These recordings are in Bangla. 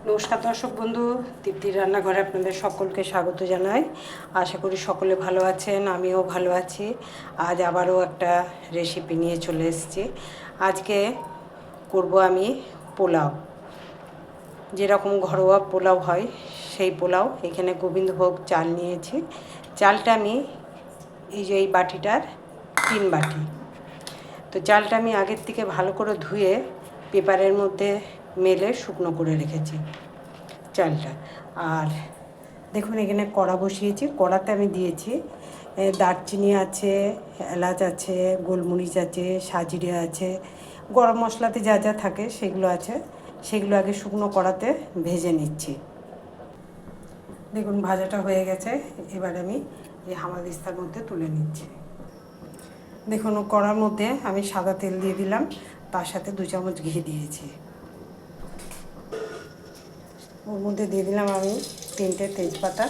নমস্কার দর্শক বন্ধু, তৃপ্তির রান্নাঘরে আপনাদের সকলকে স্বাগত জানাই। আশা করি সকলে ভালো আছেন, আমিও ভালো আছি। আজ আবারও একটা রেসিপি নিয়ে চলে এসেছি। আজকে করব আমি পোলাও। যেরকম ঘরোয়া পোলাও হয় সেই পোলাও। এখানে গোবিন্দভোগ চাল নিয়েছি। চালটা আমি এই বাটিটার 3 বাটি। তো চালটা আমি আগের থেকে ভালো করে ধুয়ে পেপারের মধ্যে মেলে শুকনো করে রেখেছি চালটা। আর দেখুন এখানে কড়া বসিয়েছি। কড়াতে আমি দিয়েছি দারচিনি আছে, এলাচ আছে, গোলমরিচ আছে, সাজিরে আছে, গরম মশলাতে যা যা থাকে সেগুলো আছে। সেগুলো আগে শুকনো কড়াতে ভেজে নিচ্ছি। দেখুন ভাজাটা হয়ে গেছে। এবার আমি এই হামাদিস্তার মধ্যে তুলে নিচ্ছি। দেখুন কড়ার মধ্যে আমি সাদা তেল দিয়ে দিলাম, তার সাথে 2 চামচ ঘি দিয়েছি। ওর মধ্যে দিয়ে দিলাম আমি 3টে তেজপাতা।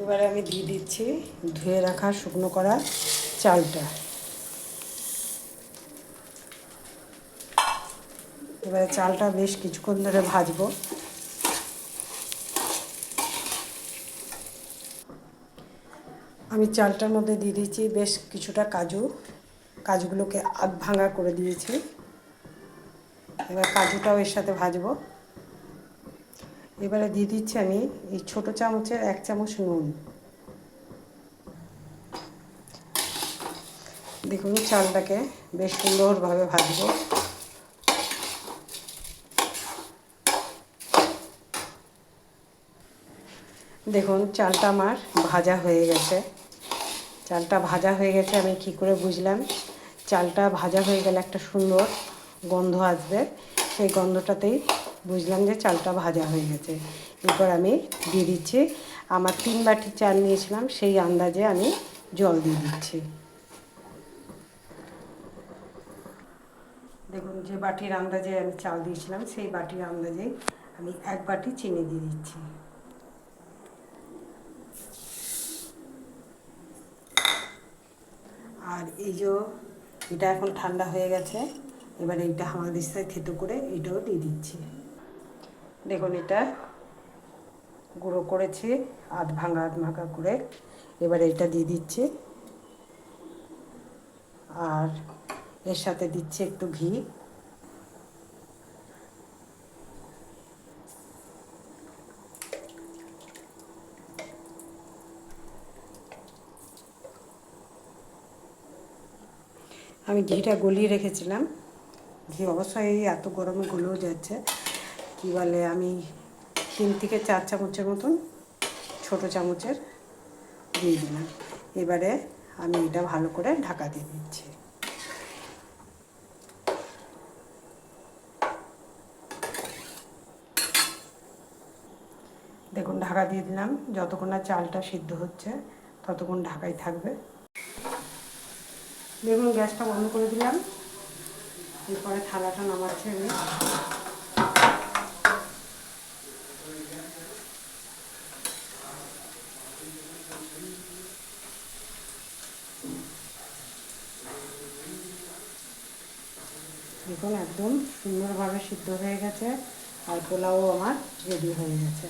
এবারে আমি দিয়ে দিচ্ছি ধুয়ে রাখা শুকনো করা চালটা। এবারে চালটা বেশ কিছুক্ষণ ধরে ভাজবো। আমি চালটার মধ্যে দিয়ে দিচ্ছি বেশ কিছুটা কাজু। কাজুগুলোকে আধ ভাঙা করে দিয়েছি। এবার কাজুটাও এর সাথে ভাজবো। এবারে দিয়ে দিচ্ছি আমি এই ছোটো চামচের 1 চামচ নুন। দেখুন চালটাকে বেশ সুন্দরভাবে ভাজবো। দেখুন চালটা আমার ভাজা হয়ে গেছে। চালটা ভাজা হয়ে গেছে আমি কী করে বুঝলাম? চালটা ভাজা হয়ে গেলে একটা সুন্দর গন্ধ আসবে। সেই গন্ধটাতেই বুঝলাম যে চালটা ভাজা হয়ে গেছে। এরপর আমি দিয়ে দিচ্ছি আমার 3 বাটি চাল নিয়েছিলাম, সেই আন্দাজে আমি জল দিয়ে দিচ্ছি। দেখুন যে বাটির আন্দাজে আমি চাল দিয়েছিলাম সেই বাটির আন্দাজেই আমি 1 বাটি চিনি দিয়ে দিচ্ছি। আর এই যে এটা এখন ঠান্ডা হয়ে গেছে। এবার এইটা হামাদিস্তায় থেতো করে এটাও দিয়ে দিচ্ছি। দেখুন এটা গুঁড়ো করেছি আধ ভাঙা করে। এবার এটা দিয়ে দিচ্ছি। আর এর সাথে দিচ্ছি একটু ঘি। আমি ঘিটা গলিয়ে রেখেছিলাম। ঘি অবশ্যই এত গরমে গলেও যাচ্ছে। কী বলে আমি 3 থেকে 4 চামচের মতন ছোটো চামচের দিয়ে দিলাম। এবারে আমি এটা ভালো করে ঢাকা দিয়ে দিচ্ছি। দেখুন ঢাকা দিয়ে দিলাম। যতক্ষণ না চালটা সিদ্ধ হচ্ছে ততক্ষণ ঢাকাই থাকবে। দেখুন গ্যাসটা বন্ধ করে দিলাম। এরপরে থালাটা নামাচ্ছি আমি। দেখুন একদম সুন্দরভাবে সিদ্ধ হয়ে গেছে আর পোলাও আমার রেডি হয়ে গেছে।